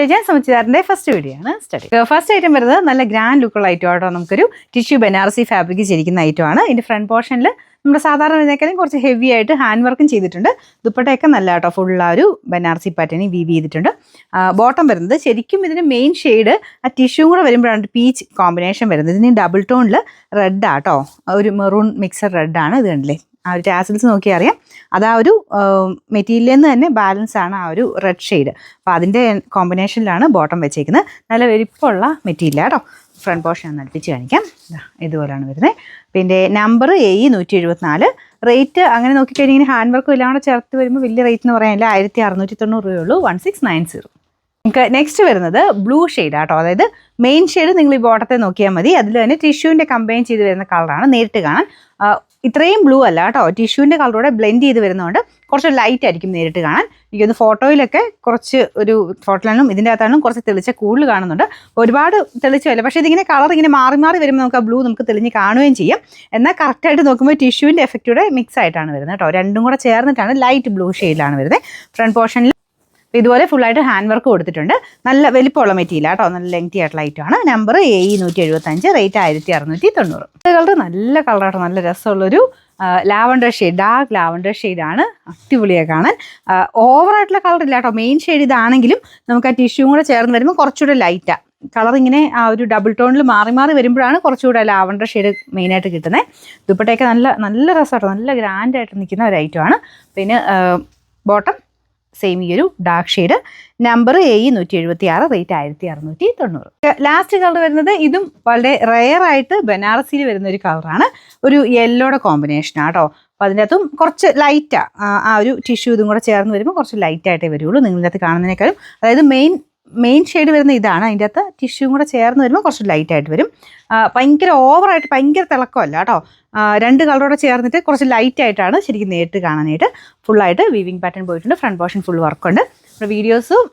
ഞാൻ സമുച്ചിതാറിന്റെ first video ആണ് study. First item വരുന്നത് നല്ല ഗ്രാൻഡ് ലുക്കുള്ള ഐറ്റം ആട്ടോ. നമുക്കൊരു ടിഷ്യൂ ബനാറസി ഫാബ്രിക് ചെയ്തിരിക്കുന്ന ഐറ്റം ആണ്. ഇതിന്റെ ഫ്രണ്ട് പോർഷനിൽ നമ്മുടെ സാധാരണ വരുന്നേക്കാളും കുറച്ച് ഹെവി ആയിട്ട് ഹാൻഡ് വർക്കും ചെയ്തിട്ടുണ്ട്. ദുപ്പട്ടയൊക്കെ നല്ല കേട്ടോ, ഫുൾ ആ ഒരു ബനാറസി പാറ്റേണിൽ വീവ് ചെയ്തിട്ടുണ്ട്. ബോട്ടം വരുന്നത് ശരിക്കും ഇതിന് മെയിൻ ഷെയ്ഡ് ആ ടിഷ്യൂ കൂടെ വരുമ്പോഴാണ് പീച്ച് കോമ്പിനേഷൻ വരുന്നത്. ഇതിന് ഡബിൾ ടോണിൽ റെഡ് ആട്ടോ, ഒരു മെറൂൺ മിക്സഡ് റെഡ് ആണ്. ഇത് കണ്ടില്ലേ, ആ ഒരു ടാസിൽസ് നോക്കി അറിയാം. അത് ആ ഒരു മെറ്റീരിയലിൽ നിന്ന് തന്നെ ബാലൻസ് ആണ് ആ ഒരു റെഡ് ഷെയ്ഡ്. അപ്പോൾ അതിൻ്റെ കോമ്പിനേഷനിലാണ് ബോട്ടം വെച്ചേക്കുന്നത്. നല്ല വലിപ്പമുള്ള മെറ്റീരിയൽ കേട്ടോ. ഫ്രണ്ട് പോർഷൻ ഒന്ന് അടുപ്പിച്ച് കാണിക്കാം. ഇതുപോലെയാണ് വരുന്നത്. പിന്നെ നമ്പർ AE174. റേറ്റ് അങ്ങനെ നോക്കിക്കഴിഞ്ഞാൽ ഹാൻഡ് വർക്കും എല്ലാം കൂടെ ചേർത്ത് വരുമ്പോൾ വലിയ റേറ്റ് എന്ന് പറയാനില്ല. 1690 രൂപയുള്ളൂ. 1690. നമുക്ക് നെക്സ്റ്റ് വരുന്നത് ബ്ലൂ ഷെയ്ഡ് ആട്ടോ. അതായത് മെയിൻ ഷെയ്ഡ് നിങ്ങൾ ഈ ബോട്ടത്തെ നോക്കിയാൽ മതി. അതിൽ തന്നെ ടിഷ്യൂവിൻ്റെ കമ്പൈൻ ചെയ്ത് വരുന്ന കളറാണ്. നേരിട്ട് കാണാൻ ഇത്രയും ബ്ലൂ അല്ല കേട്ടോ, ടിഷ്യൂവിൻ്റെ കളറോടെ ബ്ലെൻഡ് ചെയ്ത് വരുന്നതുകൊണ്ട് കുറച്ച് ലൈറ്റ് ആയിരിക്കും നേരിട്ട് കാണാൻ. എനിക്കൊന്ന് ഫോട്ടോയിലൊക്കെ കുറച്ച് ഒരു ഫോട്ടോയിലും ഇതിൻ്റെ അകത്താണെങ്കിലും കുറച്ച് തെളിച്ച കൂടുതൽ കാണുന്നുണ്ട്. ഒരുപാട് തെളിച്ചല്ല, പക്ഷേ ഇതിങ്ങനെ കളർ ഇങ്ങനെ മാറി മാറി വരുമ്പോൾ നമുക്ക് ആ ബ്ലൂ നമുക്ക് തെളിഞ്ഞ് കാണുകയും ചെയ്യും. എന്നാൽ കറക്റ്റായിട്ട് നോക്കുമ്പോൾ ടിഷ്യൂവിൻ്റെ എഫക്റ്റൂടെ മിക്സ് ആയിട്ടാണ് വരുന്നത് കേട്ടോ. രണ്ടും കൂടെ ചേർന്നിട്ടാണ് ലൈറ്റ് ബ്ലൂ ഷെയ്ഡിലാണ് വരുന്നത്. ഫ്രണ്ട് പോർഷനിൽ ഇതുപോലെ ഫുള്ളായിട്ട് ഹാൻഡ് വർക്ക് കൊടുത്തിട്ടുണ്ട്. നല്ല വലിപ്പമുള്ള മെറ്റീരിയൽ കേട്ടോ, നല്ല ലെങ്തി ആയിട്ടുള്ള ഐറ്റമാണ്. Number AE175, rate 1690. കളർ നല്ല കളറാട്ടോ, നല്ല രസമുള്ളൊരു ലാവണ്ടർ ഷെയ്ഡ്, ഡാർക്ക് ലാവണ്ടർ ഷെയ്ഡാണ്. അടിപൊളിയായി കാണാൻ. ഓവറായിട്ടുള്ള കളർ ഇല്ല കേട്ടോ, മെയിൻ ഷെയ്ഡ് ഇതാണെങ്കിലും നമുക്ക് ആ ടിഷ്യൂ കൂടെ ചേർന്ന് വരുമ്പോൾ കുറച്ചുകൂടെ ലൈറ്റാണ് കളർ. ഇങ്ങനെ ആ ഒരു ഡബിൾ ടോണിൽ മാറി മാറി വരുമ്പോഴാണ് കുറച്ചുകൂടെ ലാവണ്ടർ ഷെയ്ഡ് മെയിനായിട്ട് കിട്ടുന്നത്. ദുപ്പട്ടയൊക്കെ നല്ല നല്ല രസമാട്ടോ, നല്ല ഗ്രാൻഡായിട്ട് നിൽക്കുന്ന ഒരു ഐറ്റമാണ്. പിന്നെ ബോട്ടം സെയിം ഈ ഒരു dark shade. Number AE176, rate 1690. Last colour വരുന്നത് ഇതും വളരെ റെയർ ആയിട്ട് ബനാറസിയിൽ വരുന്ന ഒരു കളറാണ്. ഒരു യെല്ലോയുടെ കോമ്പിനേഷനാണ് കേട്ടോ. അപ്പോൾ അതിൻ്റെ അകത്തും കുറച്ച് ലൈറ്റാണ് ആ ഒരു ടിഷ്യൂ ഇതും കൂടെ ചേർന്ന് വരുമ്പോൾ കുറച്ച് ലൈറ്റായിട്ടേ വരുള്ളൂ നിങ്ങളുടെ അകത്ത് കാണുന്നതിനേക്കാളും. അതായത് മെയിൻ ഷെയ്ഡ് വരുന്ന ഇതാണ്. അതിൻ്റെ അകത്ത് ടിഷ്യൂ കൂടെ ചേർന്ന് വരുമ്പോൾ കുറച്ച് ലൈറ്റായിട്ട് വരും. ഭയങ്കര ഓവറായിട്ട് ഭയങ്കര തിളക്കമല്ല കേട്ടോ. രണ്ട് കളറോടെ ചേർന്നിട്ട് കുറച്ച് ലൈറ്റായിട്ടാണ് ശരിക്കും നേരിട്ട് കാണാനായിട്ട്. ഫുള്ളായിട്ട് വീവിങ് പാറ്റേൺ പോയിട്ടുണ്ട്. ഫ്രണ്ട് പോർഷൻ ഫുൾ വർക്കുണ്ട്. വീഡിയോസും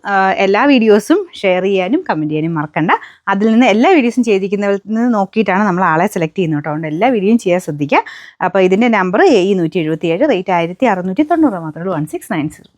എല്ലാ വീഡിയോസും ഷെയർ ചെയ്യാനും കമൻറ്റ് ചെയ്യാനും മറക്കണ്ട. അതിൽ നിന്ന് എല്ലാ വീഡിയോസും ചെയ്തിരിക്കുന്നതിൽ നിന്ന് നോക്കിയിട്ടാണ് നമ്മൾ ആളെ സെലക്ട് ചെയ്യുന്നത് കേട്ടോ. അതുകൊണ്ട് എല്ലാ വീഡിയോയും ചെയ്യാൻ ശ്രദ്ധിക്കുക. അപ്പോൾ ഇതിൻ്റെ നമ്പർ AE177, റേറ്റ് 1690 മാത്രമേ ഉള്ളൂ. 1690.